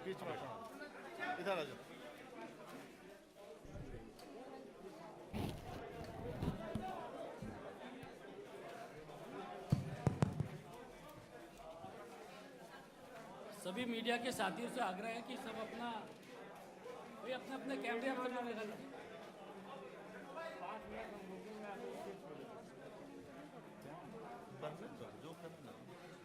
बीच में इधर आ जाओ। सभी मीडिया के साथियों से आग्रह है कि सब अपना भाई अपने अपने कैमरे आप सब लोग लगा लें। जो करना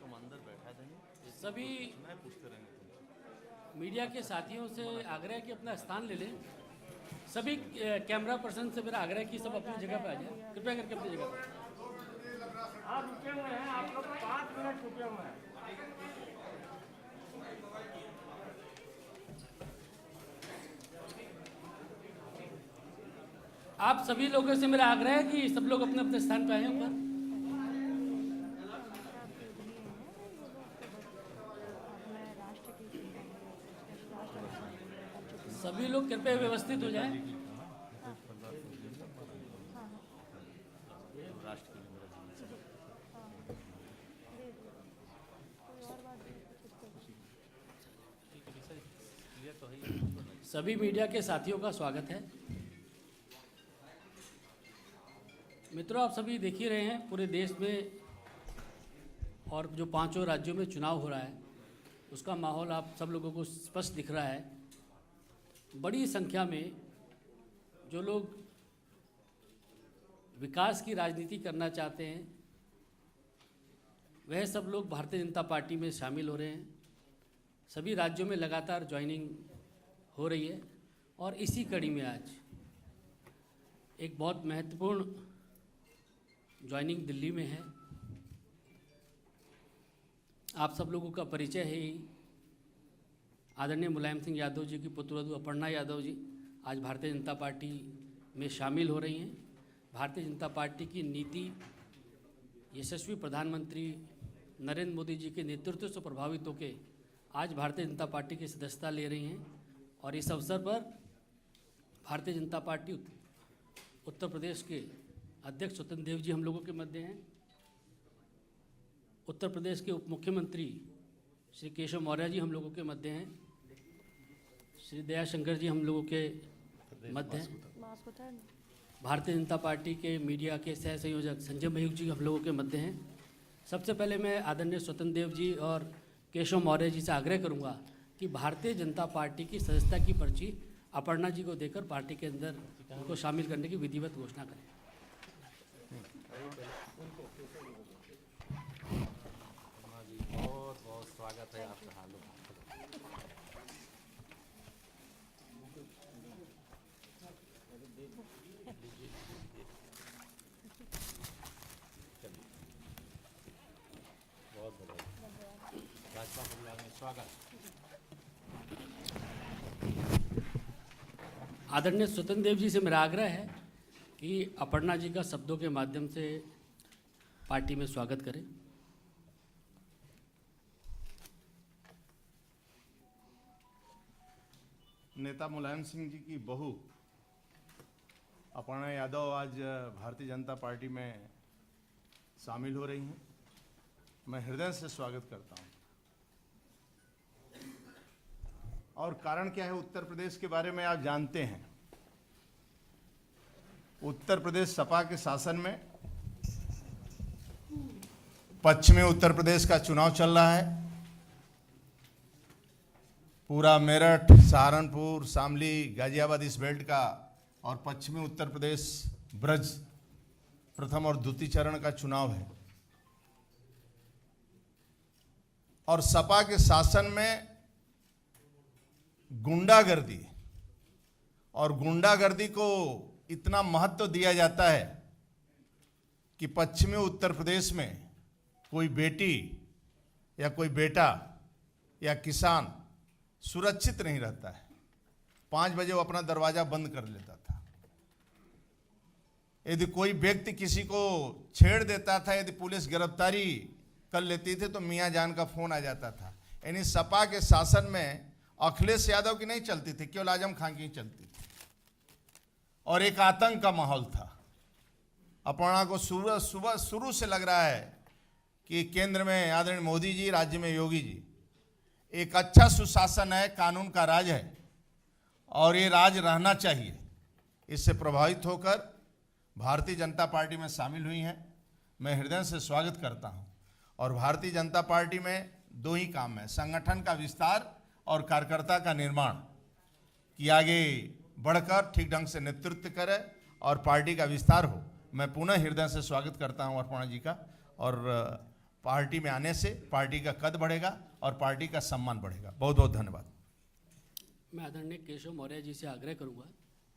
तुम अंदर बैठा देंगे, सभी मैं पूछते रहेंगे तुमसे। मीडिया के साथियों से आग्रह है कि अपना स्थान ले लें। सभी कैमरा पर्सन से मेरा आग्रह है कि सब अपनी जगह पर आ जाए, कृपया करके अपनी जगह पर। आप रुके हुए हैं, आप लोग 5 मिनट रुके हुए हैं। आप सभी लोगों से मेरा आग्रह है कि सब लोग अपने अपने स्थान पर आए ऊपर। सभी लोग कृपया व्यवस्थित हो जाएं। सभी मीडिया के साथियों का स्वागत है। मित्रों, आप सभी देख ही रहे हैं पूरे देश में और जो 5 राज्यों में चुनाव हो रहा है उसका माहौल आप सब लोगों को स्पष्ट दिख रहा है। बड़ी संख्या में जो लोग विकास की राजनीति करना चाहते हैं वह सब लोग भारतीय जनता पार्टी में शामिल हो रहे हैं। सभी राज्यों में लगातार ज्वाइनिंग हो रही है और इसी कड़ी में आज एक बहुत महत्वपूर्ण ज्वाइनिंग दिल्ली में है। आप सब लोगों का परिचय है ही। आदरणीय मुलायम सिंह यादव जी की पुत्रवधू अपर्णा यादव जी आज भारतीय जनता पार्टी में शामिल हो रही हैं। भारतीय जनता पार्टी की नीति यशस्वी प्रधानमंत्री नरेंद्र मोदी जी के नेतृत्व से प्रभावित होकर आज भारतीय जनता पार्टी की सदस्यता ले रही हैं और इस अवसर पर भारतीय जनता पार्टी उत्तर प्रदेश के अध्यक्ष स्वतंत्र देव जी हम लोगों के मध्य हैं। उत्तर प्रदेश के उप मुख्यमंत्री श्री केशव मौर्य जी हम लोगों के मध्य हैं। श्री दयाशंकर जी हम लोगों के मध्य हैं। भारतीय जनता पार्टी के मीडिया के सह संयोजक संजय मयूख जी हम लोगों के मध्य हैं। सबसे पहले मैं आदरणीय स्वतंत्र देव जी और केशव मौर्य जी से आग्रह करूंगा कि भारतीय जनता पार्टी की सदस्यता की पर्ची अपर्णा जी को देकर पार्टी के अंदर उनको शामिल करने की विधिवत घोषणा करें। बहुत बहुत स्वागत है आपका। हाल बहुत बधाई। भाजपा परिवार में स्वागत। आदरणीय स्वतंत्र देव जी से मेरा आग्रह है कि अपर्णा जी का शब्दों के माध्यम से पार्टी में स्वागत करें। नेता मुलायम सिंह जी की बहू अपर्णा यादव आज भारतीय जनता पार्टी में शामिल हो रही हैं। मैं हृदय से स्वागत करता हूं। और कारण क्या है, उत्तर प्रदेश के बारे में आप जानते हैं। उत्तर प्रदेश सपा के शासन में पश्चिमी उत्तर प्रदेश का चुनाव चल रहा है। पूरा मेरठ, सहारनपुर, शामली, गाजियाबाद इस बेल्ट का और पश्चिमी उत्तर प्रदेश ब्रज प्रथम और द्वितीय चरण का चुनाव है। और सपा के शासन में गुंडागर्दी और गुंडागर्दी को इतना महत्व दिया जाता है कि पश्चिमी उत्तर प्रदेश में कोई बेटी या कोई बेटा या किसान सुरक्षित नहीं रहता है। 5 बजे वो अपना दरवाजा बंद कर लेता था। यदि कोई व्यक्ति किसी को छेड़ देता था, यदि पुलिस गिरफ्तारी कर लेती थी तो मियां जान का फोन आ जाता था। यानी सपा के शासन में अखिलेश यादव की नहीं चलती थी, केवल आजम खान की चलती थी और एक आतंक का माहौल था। अपर्णा को शुरू से लग रहा है कि केंद्र में आदरणीय मोदी जी, राज्य में योगी जी, एक अच्छा सुशासन है, कानून का राज है और ये राज रहना चाहिए। इससे प्रभावित होकर भारतीय जनता पार्टी में शामिल हुई हैं। मैं हृदय से स्वागत करता हूं। और भारतीय जनता पार्टी में दो ही काम है, संगठन का विस्तार और कार्यकर्ता का निर्माण, कि आगे बढ़कर ठीक ढंग से नेतृत्व करे और पार्टी का विस्तार हो। मैं पुनः हृदय से स्वागत करता हूं अपर्णा जी का, और पार्टी में आने से पार्टी का कद बढ़ेगा और पार्टी का सम्मान बढ़ेगा। बहुत बहुत धन्यवाद। मैं आदरणीय केशव मौर्य जी से आग्रह करूंगा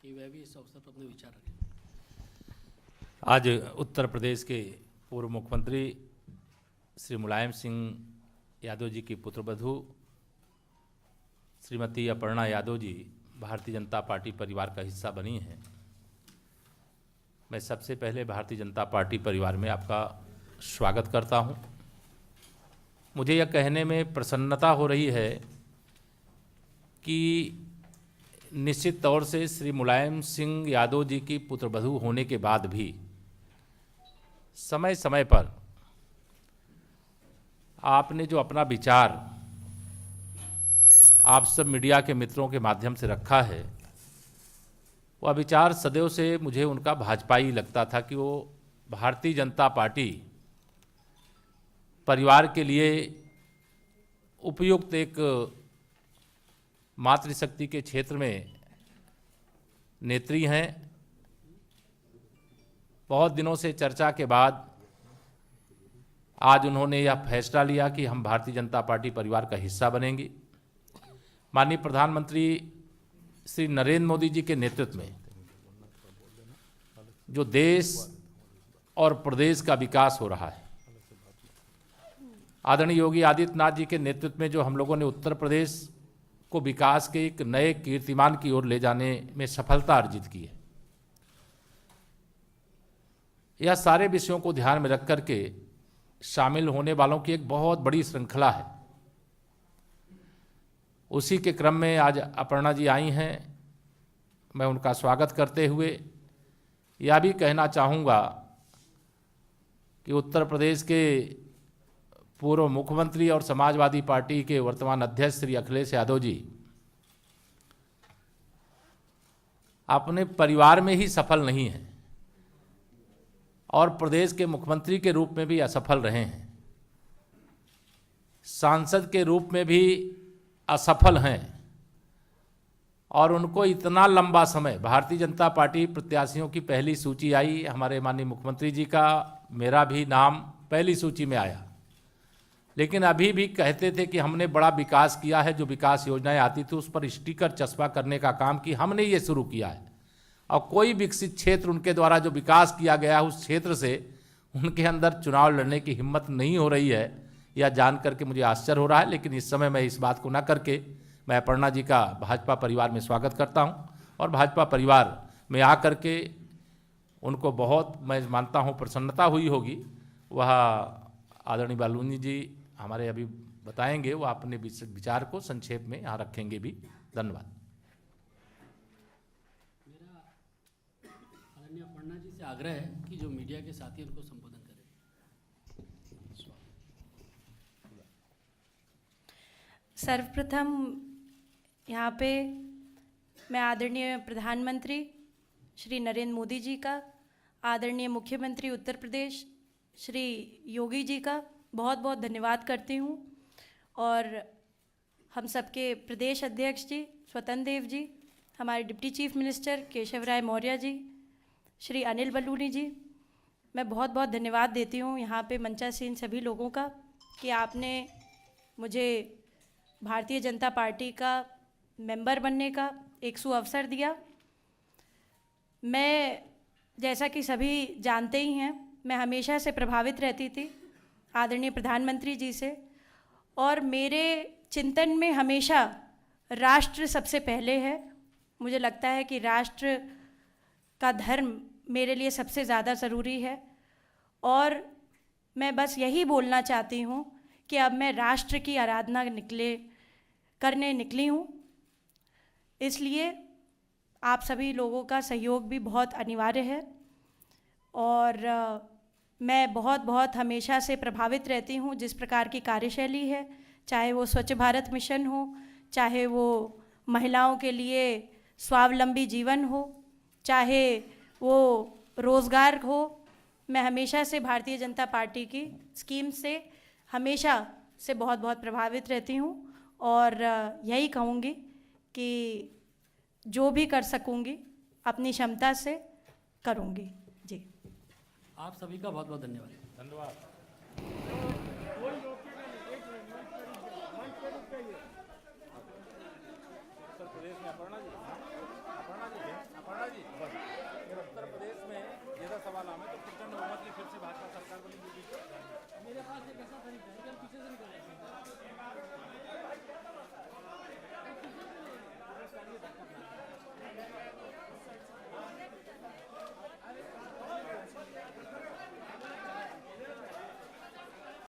कि वह भी इस अवसर पर अपने विचार रखें। आज उत्तर प्रदेश के पूर्व मुख्यमंत्री श्री मुलायम सिंह यादव जी की पुत्रवधू श्रीमती अपर्णा यादव जी भारतीय जनता पार्टी परिवार का हिस्सा बनी हैं। मैं सबसे पहले भारतीय जनता पार्टी परिवार में आपका स्वागत करता हूं। मुझे यह कहने में प्रसन्नता हो रही है कि निश्चित तौर से श्री मुलायम सिंह यादव जी की पुत्रवधू होने के बाद भी समय समय पर आपने जो अपना विचार आप सब मीडिया के मित्रों के माध्यम से रखा है, वह विचार सदैव से मुझे उनका भाजपाई लगता था कि वो भारतीय जनता पार्टी परिवार के लिए उपयुक्त एक मातृशक्ति के क्षेत्र में नेत्री हैं। बहुत दिनों से चर्चा के बाद आज उन्होंने यह फैसला लिया कि हम भारतीय जनता पार्टी परिवार का हिस्सा बनेंगे। माननीय प्रधानमंत्री श्री नरेंद्र मोदी जी के नेतृत्व में जो देश और प्रदेश का विकास हो रहा है, आदरणीय योगी आदित्यनाथ जी के नेतृत्व में जो हम लोगों ने उत्तर प्रदेश को विकास के एक नए कीर्तिमान की ओर ले जाने में सफलता अर्जित की है, यह सारे विषयों को ध्यान में रख करके शामिल होने वालों की एक बहुत बड़ी श्रृंखला है। उसी के क्रम में आज अपर्णा जी आई हैं। मैं उनका स्वागत करते हुए यह भी कहना चाहूँगा कि उत्तर प्रदेश के पूर्व मुख्यमंत्री और समाजवादी पार्टी के वर्तमान अध्यक्ष श्री अखिलेश यादव जी अपने परिवार में ही सफल नहीं हैं और प्रदेश के मुख्यमंत्री के रूप में भी असफल रहे हैं, सांसद के रूप में भी असफल हैं और उनको इतना लंबा समय, भारतीय जनता पार्टी प्रत्याशियों की पहली सूची आई, हमारे माननीय मुख्यमंत्री जी का, मेरा भी नाम पहली सूची में आया, लेकिन अभी भी कहते थे कि हमने बड़ा विकास किया है। जो विकास योजनाएं आती थी उस पर स्टिकर चस्पा करने का काम कि हमने ये शुरू किया है, और कोई विकसित क्षेत्र उनके द्वारा जो विकास किया गया उस क्षेत्र से उनके अंदर चुनाव लड़ने की हिम्मत नहीं हो रही है। यह जान करके मुझे आश्चर्य हो रहा है, लेकिन इस समय मैं इस बात को न करके मैं अपर्णा जी का भाजपा परिवार में स्वागत करता हूं और भाजपा परिवार में आकर के उनको बहुत, मैं मानता हूं, प्रसन्नता हुई होगी। वह आदरणीय बालूनी जी हमारे अभी बताएंगे, वह अपने विचार को संक्षेप में यहाँ रखेंगे भी। धन्यवाद। मेरा आदरणीय अपर्णा जी से आग्रह है कि जो मीडिया के साथी उनको संबोधन करें। सर्वप्रथम यहाँ पे मैं आदरणीय प्रधानमंत्री श्री नरेंद्र मोदी जी का, आदरणीय मुख्यमंत्री उत्तर प्रदेश श्री योगी जी का बहुत बहुत धन्यवाद करती हूँ, और हम सबके प्रदेश अध्यक्ष जी स्वतंत्र देव जी, हमारे डिप्टी चीफ मिनिस्टर केशव राय मौर्य जी, श्री अनिल बलूनी जी, मैं बहुत बहुत धन्यवाद देती हूँ यहाँ पे मंचासीन सभी लोगों का कि आपने मुझे भारतीय जनता पार्टी का मेंबर बनने का एक सुअवसर दिया। मैं, जैसा कि सभी जानते ही हैं, मैं हमेशा से प्रभावित रहती थी आदरणीय प्रधानमंत्री जी से, और मेरे चिंतन में हमेशा राष्ट्र सबसे पहले है। मुझे लगता है कि राष्ट्र का धर्म मेरे लिए सबसे ज़्यादा ज़रूरी है, और मैं बस यही बोलना चाहती हूँ कि अब मैं राष्ट्र की आराधना करने निकली हूँ। इसलिए आप सभी लोगों का सहयोग भी बहुत अनिवार्य है, और मैं बहुत हमेशा से प्रभावित रहती हूँ जिस प्रकार की कार्यशैली है, चाहे वो स्वच्छ भारत मिशन हो, चाहे वो महिलाओं के लिए स्वावलंबी जीवन हो, चाहे वो रोज़गार हो। मैं हमेशा से भारतीय जनता पार्टी की स्कीम से हमेशा से बहुत बहुत प्रभावित रहती हूँ और यही कहूँगी कि जो भी कर सकूँगी अपनी क्षमता से करूँगी। जी, आप सभी का बहुत बहुत धन्यवाद। धन्यवाद। उत्तर प्रदेश में अपर्णा जी, अपर्णा जी, बस उत्तर प्रदेश में ये सवाल हमें तो प्रचंड बहुमत की फिर से भाजपा सरकार बनी। मेरे पास एक ऐसा तरीका है